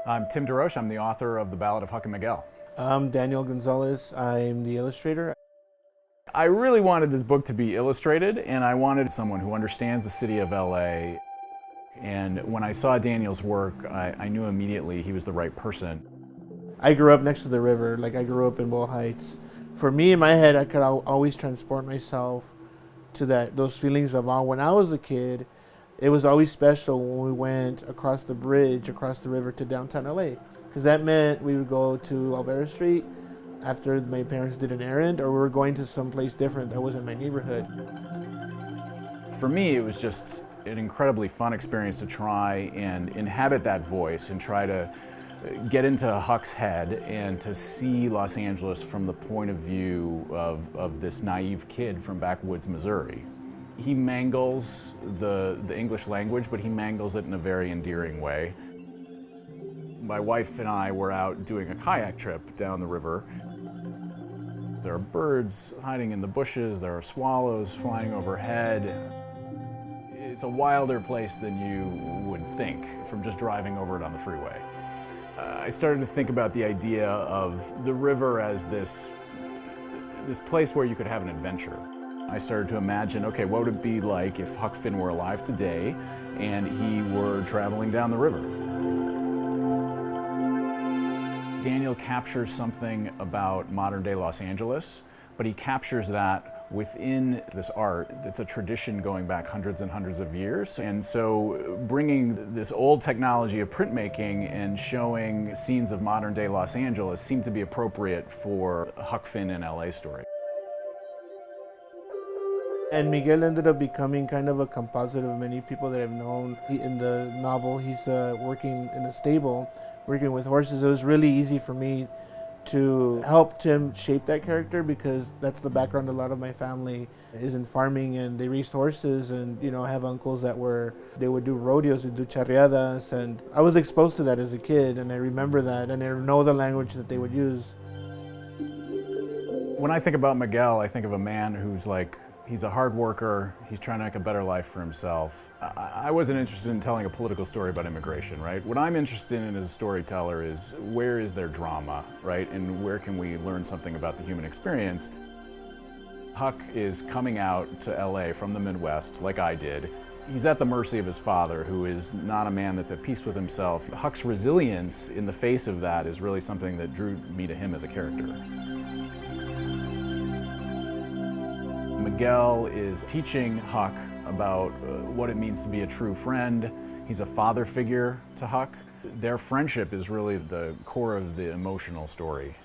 I'm Tim DeRoche. I'm the author of The Ballad of Huck Miguel. I'm Daniel Gonzalez. I'm the illustrator. I really wanted this book to be illustrated, and I wanted someone who understands the city of LA. And when I saw Daniel's work, I knew immediately he was the right person. I grew up next to the river. I grew up in Boyle Heights. For me, in my head, I could always transport myself to those feelings of awe. When I was a kid, it was always special when we went across the bridge, across the river to downtown LA. Because that meant we would go to Alvera Street after my parents did an errand, or we were going to someplace different that wasn't my neighborhood. For me, it was just an incredibly fun experience to try and inhabit that voice and try to get into Huck's head and to see Los Angeles from the point of view of this naive kid from backwoods Missouri. He mangles the English language, but he mangles it in a very endearing way. My wife and I were out doing a kayak trip down the river. There are birds hiding in the bushes, there are swallows flying overhead. It's a wilder place than you would think from just driving over it on the freeway. I started to think about the idea of the river as this place where you could have an adventure. I started to imagine, okay, what would it be like if Huck Finn were alive today and he were traveling down the river? Daniel captures something about modern-day Los Angeles, but he captures that within this art. It's a tradition going back hundreds and hundreds of years. And so bringing this old technology of printmaking and showing scenes of modern-day Los Angeles seemed to be appropriate for a Huck Finn in LA story. And Miguel ended up becoming kind of a composite of many people that I've known. In the novel, he's working in a stable, working with horses. It was really easy for me to help him shape that character because that's the background. A lot of my family is in farming and they raised horses, and I have uncles that they would do rodeos, would do charreadas, and I was exposed to that as a kid, and I remember that, and I know the language that they would use. When I think about Miguel, I think of a man who's he's a hard worker, he's trying to make a better life for himself. I wasn't interested in telling a political story about immigration, right? What I'm interested in as a storyteller is where is there drama, right? And where can we learn something about the human experience? Huck is coming out to LA from the Midwest, like I did. He's at the mercy of his father, who is not a man that's at peace with himself. Huck's resilience in the face of that is really something that drew me to him as a character. Miguel is teaching Huck about what it means to be a true friend. He's a father figure to Huck. Their friendship is really the core of the emotional story.